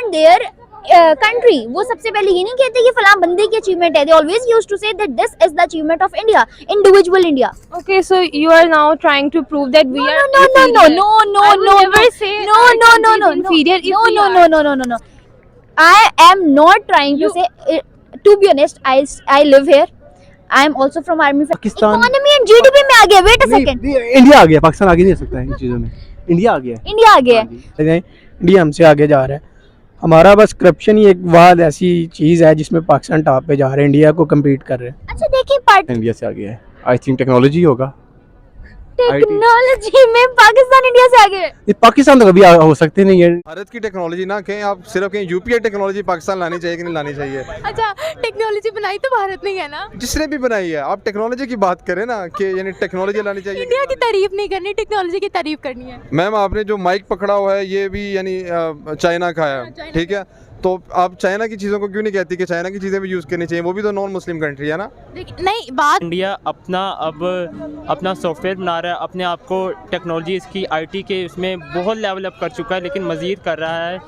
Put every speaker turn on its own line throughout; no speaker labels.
represent their country. वो सबसे पहले ये नहीं कहते कि फलां बंदे की achievement है. They always used to say that this is the achievement of India, individual India.
Okay, so you are now trying to prove that we are
No.
I will never say our country is inferior if we are.
No. I am not trying to say. To be honest, I live here. I am also from army.
Pakistan
Economy and GDP में आ गया. Wait a second.
India आ गया, पाकिस्तान आगे नहीं आ सकता है इन चीज़ों में. India आ गया है.
इंडिया आ गया है.
इंडिया हमसे आगे जा रहा है. हमारा बस करप्शन ही एक वाद ऐसी चीज़ है जिसमें पाकिस्तान टॉप पे जा रहा है, इंडिया को कम्पीट कर रहे हैं.
अच्छा देखिए, पार्ट
इंडिया से आगे है. आई थिंक टेक्नोलॉजी होगा.
टेक्नोलॉजी में पाकिस्तान इंडिया से आगे है.
ये पाकिस्तान तो कभी हो सकते नहीं है.
भारत की टेक्नोलॉजी ना कहीं आप सिर्फ कहीं यूपी टेक्नोलॉजी पाकिस्तान लानी चाहिए कि नहीं लानी चाहिए.
अच्छा, टेक्नोलॉजी बनाई तो भारत ने है ना.
जिसने भी बनाई है, आप टेक्नोलॉजी की बात करें ना कि यानी टेक्नोलॉजी लानी चाहिए.
इंडिया की तारीफ नहीं करनी, टेक्नोलॉजी की तारीफ करनी है.
मैम, आपने जो माइक पकड़ा हुआ है ये भी यानी चाइना का है, ठीक है. तो आप चाइना की चीज़ों को क्यों नहीं कहती कि चाइना की चीज़ें भी यूज़ करनी चाहिए? वो भी तो नॉन मुस्लिम कंट्री है ना.
नहीं, बात
इंडिया अपना सॉफ्टवेयर बना रहा है, अपने आप को टेक्नोलॉजी इसकी आईटी के उसमें बहुत लेवल अप कर चुका है, लेकिन मज़ीद कर रहा है.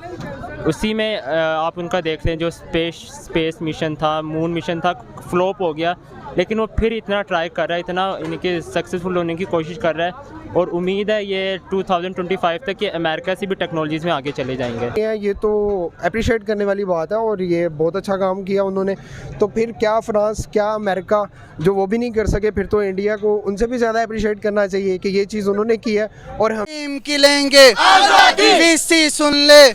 उसी में आप उनका देख लें, जो स्पेस मिशन था, मून मिशन था, फ्लॉप हो गया, लेकिन वो फिर इतना ट्राई कर रहा है, इतना इनके सक्सेसफुल होने की कोशिश कर रहा है. और उम्मीद है ये 2025 तक ये अमेरिका से भी टेक्नोलॉजीज़ में आगे चले जाएंगे.
ये तो अप्रिशिएट करने वाली बात है और ये बहुत अच्छा काम किया उन्होंने. तो फिर क्या फ्रांस, क्या अमेरिका जो वो भी नहीं कर सके, फिर तो इंडिया को उनसे भी ज़्यादा अप्रिशिएट करना चाहिए कि ये चीज़ उन्होंने की है. और हम
की लेंगे वीसी सुन ले,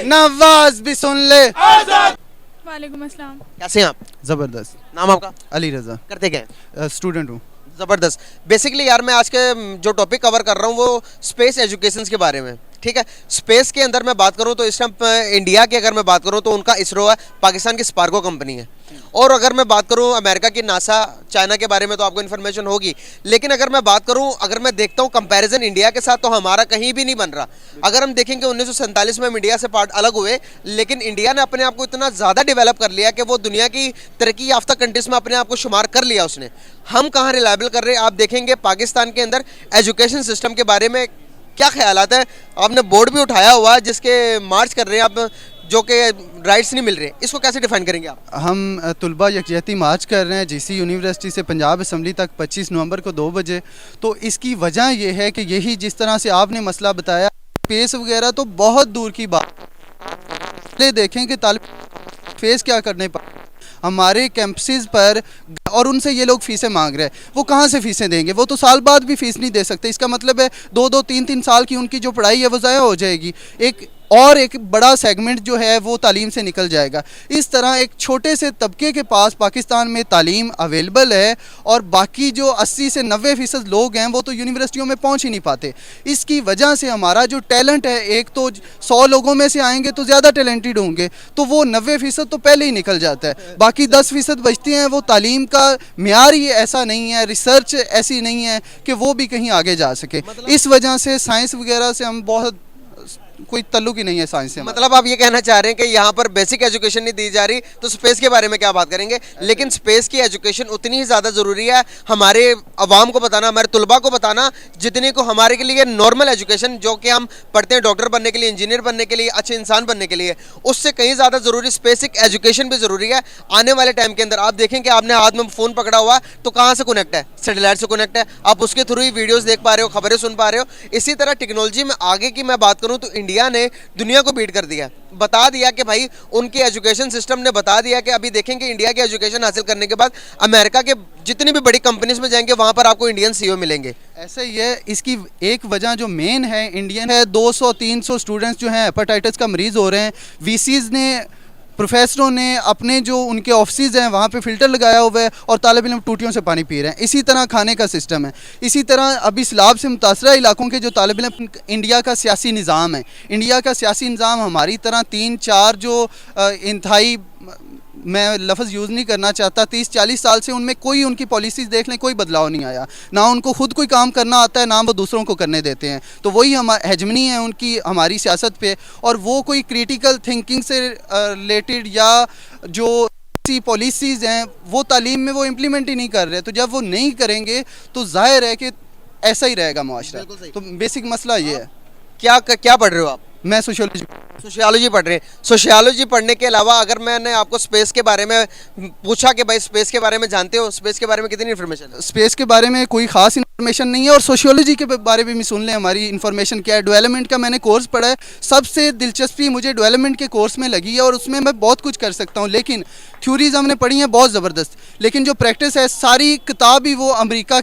नवाज भी सुन ले.
वालेकुम अस्सलाम.
कैसे हैं आप?
ज़बरदस्त.
नाम आपका?
अली रज़ा.
करते क्या हैं?
स्टूडेंट हूँ.
ज़बरदस्त. बेसिकली यार मैं आज के जो टॉपिक कवर कर रहा हूँ वो स्पेस एजुकेशन के बारे में. ठीक है, स्पेस के अंदर मैं बात करूँ तो इस टाइम इंडिया की अगर मैं बात करूँ तो उनका इसरो है, पाकिस्तान की स्पार्को कंपनी है. और अगर मैं बात करूँ अमेरिका की नासा, चाइना के बारे में तो आपको इन्फॉर्मेशन होगी. लेकिन अगर मैं बात करूँ, अगर मैं देखता हूँ कंपैरिजन इंडिया के साथ, तो हमारा कहीं भी नहीं बन रहा. अगर हम देखेंगे 1947 में हम इंडिया से पार्ट अलग हुए, लेकिन इंडिया ने अपने आप को इतना ज़्यादा डेवलप कर लिया कि वो दुनिया की तरक्की याफ्ता कंट्रीज में अपने आप को शुमार कर लिया उसने. हम कहाँ रिलायबल कर रहे हैं? आप देखेंगे पाकिस्तान के अंदर एजुकेशन सिस्टम के बारे में क्या ख्यालात है? आपने बोर्ड भी उठाया हुआ है जिसके मार्च कर रहे हैं आप, जो कि राइट्स नहीं मिल रहे. इसको कैसे डिफाइन करेंगे आप?
हम तुलबा यकजहती मार्च कर रहे हैं जीसी यूनिवर्सिटी से पंजाब असम्बली तक 25 नवंबर को 2 बजे. तो इसकी वजह यह है कि यही जिस तरह से आपने मसला बताया, स्पेस वगैरह तो बहुत दूर की बात. देखें कि तालिब फेस क्या करने पर हमारे कैंपसेस पर, और उनसे ये लोग फ़ीसें मांग रहे हैं. वो कहाँ से फ़ीसें देंगे? वो तो साल बाद भी फ़ीस नहीं दे सकते. इसका मतलब है 2-2, 3-3 साल की उनकी जो पढ़ाई है वो ज़ाया हो जाएगी. एक बड़ा सेगमेंट जो है वो तालीम से निकल जाएगा. इस तरह एक छोटे से तबके के पास पाकिस्तान में तालीम अवेलेबल है और बाकी जो 80 से 90% लोग हैं वो तो यूनिवर्सिटियों में पहुंच ही नहीं पाते. इसकी वजह से हमारा जो टैलेंट है, एक तो 100 लोगों में से आएंगे तो ज़्यादा टैलेंटेड होंगे, तो वो 90% तो पहले ही निकल जाता है. बाकी 10% बचते हैं. वो तालीम का मेयार ही ऐसा नहीं है, रिसर्च ऐसी नहीं है कि वो भी कहीं आगे जा सके. इस वजह से साइंस वगैरह से हम बहुत कोई तल्लुक ही नहीं है साइंस से.
मतलब आप ये कहना चाह रहे हैं कि यहाँ पर बेसिक एजुकेशन नहीं दी जा रही, तो स्पेस के बारे में क्या बात करेंगे? लेकिन स्पेस की एजुकेशन उतनी ही ज़्यादा ज़रूरी है हमारे अवाम को बताना, हमारे तुलबा को बताना, जितनी को हमारे के लिए नॉर्मल एजुकेशन जो कि हम पढ़ते हैं डॉक्टर बनने के लिए, इंजीनियर बनने के लिए, अच्छे इंसान बनने के लिए, उससे कहीं ज़्यादा ज़रूरी बेसिक एजुकेशन भी ज़रूरी है. आने वाले टाइम के अंदर आप देखें कि आपने हाथ में फ़ोन पकड़ा हुआ तो कहाँ से कनेक्ट है? सैटेलाइट से कनेक्ट है. आप उसके थ्रू ही वीडियोज़ देख पा रहे हो, खबरें सुन पा रहे हो. इसी तरह टेक्नोलॉजी में आगे की मैं बात करूँ तो इंडिया ने दुनिया को बीट कर दिया, बता दिया कि भाई उनके एजुकेशन सिस्टम ने बता दिया कि अभी देखेंगे इंडिया के एजुकेशन हासिल करने के बाद अमेरिका के जितनी भी बड़ी कंपनीज में जाएंगे वहां पर आपको इंडियन सीईओ मिलेंगे.
ऐसा ही है. इसकी एक वजह जो मेन है इंडियन है, 200-300 स्टूडेंट्स जो हैं हेपेटाइटिस का मरीज़ हो रहे हैं. वीसीज़ ने, प्रोफेसरों ने अपने जो उनके ऑफिस हैं वहाँ पे फ़िल्टर लगाया हुआ है और तालिब इल्म टूटियों से पानी पी रहे हैं. इसी तरह खाने का सिस्टम है. इसी तरह अभी सैलाब से मुतासरा इलाकों के जो तालिब इल्म, इंडिया का सियासी निज़ाम है, इंडिया का सियासी निज़ाम हमारी तरह 3-4 जो इंतहाई, मैं लफ्ज़ यूज़ नहीं करना चाहता, 30-40 साल से उनमें कोई, उनकी पॉलिसीज़ देख लें, कोई बदलाव नहीं आया. ना उनको खुद कोई काम करना आता है, ना वो दूसरों को करने देते हैं. तो वही हेजमनी है उनकी हमारी सियासत पे. और वो कोई क्रिटिकल थिंकिंग से रिलेटेड या जो पॉलिसीज़ हैं वो तालीम में वो इम्प्लीमेंट ही नहीं कर रहे. तो जब वो नहीं करेंगे तो जाहिर है कि ऐसा ही रहेगा मुआशरा. तो बेसिक मसला ये है.
क्या पढ़ रहे हो आप?
मैं सोशियोलॉजी
सोशियोलॉजी पढ़ रहे हैं। सोशियोलॉजी पढ़ने के अलावा अगर मैंने आपको स्पेस के बारे में पूछा कि भाई स्पेस के बारे में जानते हो, स्पेस के बारे में कितनी इन्फॉर्मेशन है?
स्पेस के बारे में कोई ख़ास इन्फॉर्मेशन नहीं है, और सोशियोलॉजी के बारे में भी सुन लें हमारी इन्फॉर्मेशन क्या है। डेवलपमेंट का मैंने कोर्स पढ़ा है, सबसे दिलचस्पी मुझे डेवलपमेंट के कोर्स में लगी है, और उसमें मैं बहुत कुछ कर सकता हूँ। लेकिन थ्योरीज हमने पढ़ी हैं बहुत ज़बरदस्त, लेकिन जो प्रैक्टिस है सारी किताब ही वो अमेरिका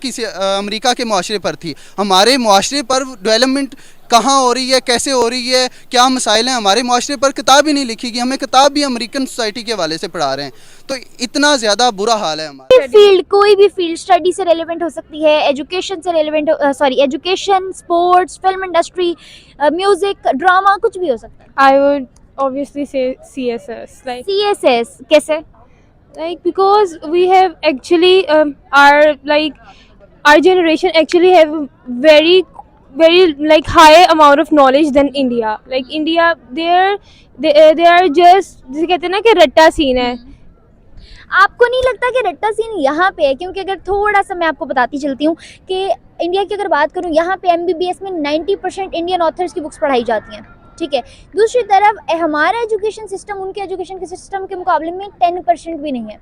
के मुआशरे पर थी। हमारे मुआशरे पर डेवलपमेंट कहाँ हो रही है, कैसे हो रही है, क्या मसाइल हैं, हमारे मुआशरे पर किताब ही नहीं लिखी गई। हमें किताब भी अमेरिकन सोसाइटी के हवाले से पढ़ा रहे हैं, तो इतना ज़्यादा बुरा हाल है हमारा।
फील्ड, कोई भी फील्ड स्टडी से रेलेवेंट हो सकती है, एजुकेशन से relevant, education, sports, film industry, music, drama, कुछ भी हो सकता है।
I would obviously say CSS, like
CSS कैसे?
because we have actually our generation actually have very like high amount of knowledge than India. Like India, they are just जिसे कहते हैं ना कि रट्टा सीन है।
आपको नहीं लगता कि रट्टा सीन यहाँ पे है? क्योंकि अगर थोड़ा सा मैं आपको बताती चलती हूँ कि इंडिया की अगर बात करूँ, यहाँ पे MBBS में 90% इंडियन ऑथर्स की बुक्स पढ़ाई जाती हैं, ठीक है। दूसरी तरफ हमारा एजुकेशन सिस्टम उनके एजुकेशन के सिस्टम के मुकाबले में 10% भी नहीं है।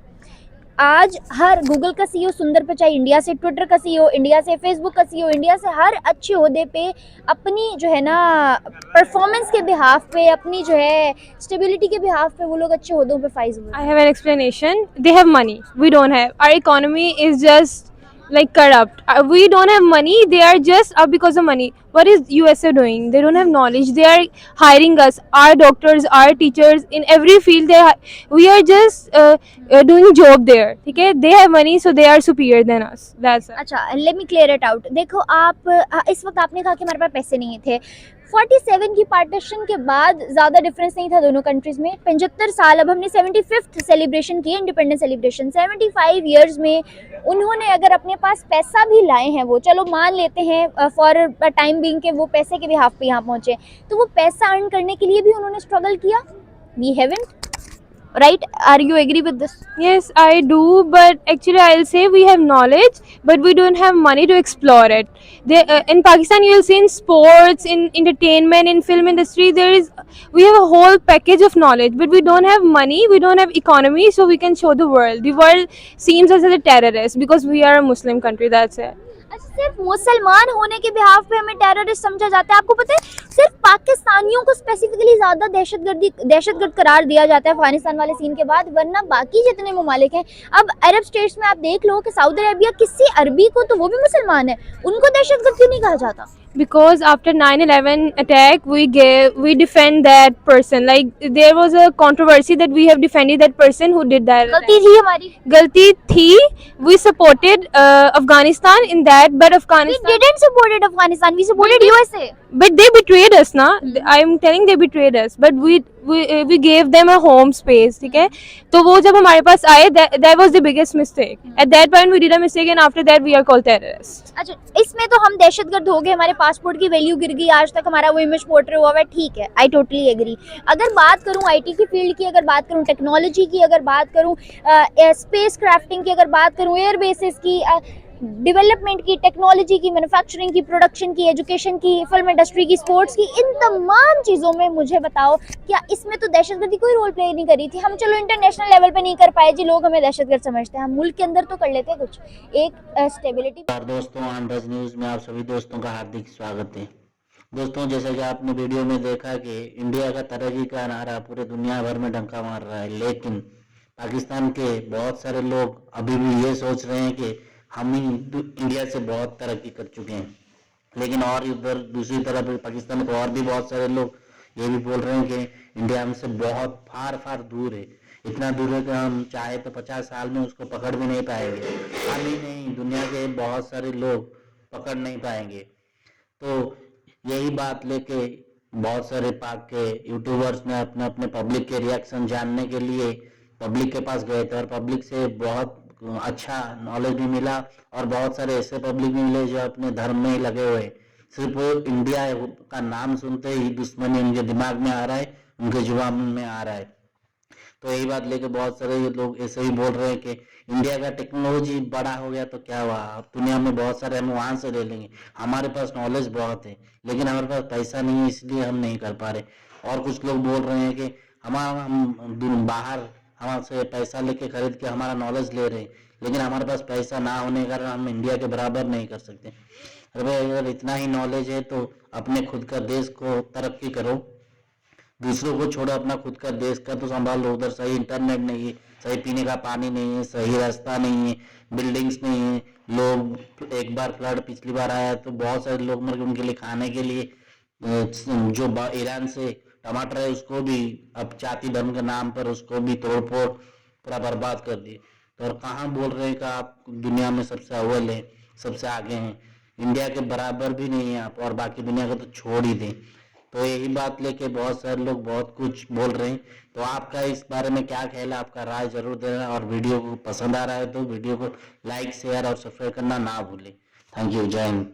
आज हर गूगल का CEO सुंदर पिचाई इंडिया से, ट्विटर का CEO इंडिया से, फेसबुक का CEO इंडिया से, हर अच्छे ओहदे पे अपनी जो है ना परफॉर्मेंस के बिहाफ पे, अपनी जो है स्टेबिलिटी के बिहाफ पे वो लोग अच्छे ओहदों पे फाइज हुए।
I have an explanation. They have money. We don't have. Our economy is just like corrupt. We don't have money. They are just up because of money. What is USA doing? They don't have knowledge. They are hiring us, our doctors, our teachers in every field. We are just doing job there. Okay? They have money, so they are superior than us. That's it.
अच्छा, let me clear it out. देखो आप इस वक्त आपने कहा कि हमारे पास पैसे नहीं थे। 47 की पार्टीशन के बाद ज़्यादा डिफरेंस नहीं था दोनों कंट्रीज़ में। 75 साल, अब हमने 75th सेलिब्रेशन की, इंडिपेंडेंस सेलिब्रेशन। 75 ईयर्स में उन्होंने अगर अपने पास पैसा भी लाए हैं, वो चलो मान लेते हैं फॉर टाइम बीइंग के वो पैसे के बिहाफ पे यहाँ पहुँचे, तो वो पैसा अर्न करने के लिए भी उन्होंने स्ट्रगल किया। We haven't, right? Are you agree with this?
Yes, I do, but actually I'll say we have knowledge, but we don't have money to explore it. In Pakistan, you'll see in sports, in entertainment, in film industry, we have a whole package of knowledge, but we don't have money, we don't have economy, so we can show the world. The world sees us as a terrorist because we are a Muslim country, that's it.
सिर्फ मुसलमान होने के behalf पे हमें terrorist समझा जाता है। आपको पता है सिर्फ पाकिस्तानियों को स्पेसिफिकली ज़्यादा दहशतगर्द करार दिया जाता है अफगानिस्तान वाले सीन के बाद, वरना बाकी जितने ममालिक हैं, अब अरब स्टेट्स में आप देख लो कि सऊदी अरबिया, किसी अरबी को तो वो भी मुसलमान है, उनको दहशतगर्द क्यों नहीं कहा जाता?
Because after 9/11 attack, we defend that person. Like there was a controversy that we have defended that person who did that.
गलती थी हमारी,
गलती थी. We supported Afghanistan in that, but Afghanistan.
We didn't supported Afghanistan. We supported USA.
But they betrayed us, na? I'm telling they betrayed us. But we gave them a home space, ठीक है? तो वो जब हमारे पास आए, that was the biggest mistake. At that point we did a mistake, and after that we are called terrorists.
अच्छा, इसमें तो हम दहशतगर्द हो गए, हमारे पासपोर्ट की वैल्यू गिर गई, आज तक हमारा वो इमेज पोर्ट्रे हुआ है, ठीक है, आई टोटली एग्री। अगर बात करूं IT की फील्ड की, अगर बात करूं टेक्नोलॉजी की, अगर बात करूं स्पेस क्राफ्टिंग की, अगर बात करूं एयर बेसिस की, डेवलपमेंट की, टेक्नोलॉजी की, मैन्युफैक्चरिंग की, प्रोडक्शन की, एजुकेशन की, फिल्म इंडस्ट्री की, स्पोर्ट्स की, इन तमाम चीज़ों में मुझे बताओ क्या इसमें तो दहशतगर्दी कोई रोल प्ले नहीं कर रही थी? हम चलो इंटरनेशनल लेवल पे नहीं कर पाए जी, लोग हमें दहशतगर्द समझते हैं, हम मुल्क के अंदर तो कर लेते हैं कुछ, एक स्टेबिलिटी।
दोस्तों, आंध्र न्यूज़ में आप सभी दोस्तों का हार्दिक स्वागत है। दोस्तों, जैसा कि आपने वीडियो में देखा कि इंडिया का तरक्की का नारा पूरे दुनिया भर में डंका मार रहा है, लेकिन पाकिस्तान के बहुत सारे लोग अभी भी ये सोच रहे हैं कि हम ही इंडिया से बहुत तरक्की कर चुके हैं। लेकिन और उधर दूसरी तरफ पाकिस्तान में तो और भी बहुत सारे लोग ये भी बोल रहे हैं कि इंडिया हमसे बहुत फार दूर है, इतना दूर है कि हम चाहे तो 50 साल में उसको पकड़ भी नहीं पाएंगे। हम ही नहीं, दुनिया के बहुत सारे लोग पकड़ नहीं पाएंगे। तो यही बात लेके बहुत सारे पाक के यूट्यूबर्स ने अपने अपने पब्लिक के रिएक्शन जानने के लिए पब्लिक के पास गए थे, और पब्लिक से बहुत अच्छा नॉलेज भी मिला, और बहुत सारे ऐसे पब्लिक भी मिले जो अपने धर्म में ही लगे हुए, सिर्फ इंडिया का नाम सुनते ही दुश्मनी उनके दिमाग में आ रहा है, उनके जुबान में आ रहा है। तो यही बात लेके बहुत सारे लोग ऐसे ही बोल रहे हैं कि इंडिया का टेक्नोलॉजी बड़ा हो गया तो क्या हुआ, अब दुनिया में बहुत सारे हम वहां से ले लेंगे, हमारे पास नॉलेज बहुत है लेकिन हमारे पास पैसा नहीं है इसलिए हम नहीं कर पा रहे। और कुछ लोग बोल रहे हैं कि हम बाहर हमसे पैसा लेके खरीद के हमारा नॉलेज ले रहे हैं लेकिन हमारे पास पैसा ना होने के कारण हम इंडिया के बराबर नहीं कर सकते। अगर इतना ही नॉलेज है तो अपने खुद का देश को तरक्की करो, दूसरों को छोड़ो, अपना खुद का देश का तो संभालो। उधर सही इंटरनेट नहीं है, सही पीने का पानी नहीं है, सही रास्ता नहीं है, बिल्डिंग्स नहीं है। लोग एक बार फ्लड पिछली बार आया तो बहुत सारे लोग मर गए, उनके लिए खाने के लिए जो ईरान से टमाटर है उसको भी अब जाति धर्म के नाम पर उसको भी तोड़ फोड़ पूरा बर्बाद कर दिए। तो और कहाँ बोल रहे हैं कि आप दुनिया में सबसे अव्वल है, सबसे आगे हैं, इंडिया के बराबर भी नहीं है आप, और बाकी दुनिया को तो छोड़ ही दें। तो यही बात लेके बहुत सारे लोग बहुत कुछ बोल रहे हैं। तो आपका इस बारे में क्या ख्याल है, आपका राय जरूर देना, और वीडियो को पसंद आ रहा है तो वीडियो को लाइक शेयर और सब्सक्राइब करना ना भूलें। थैंक यू, जय हिंद।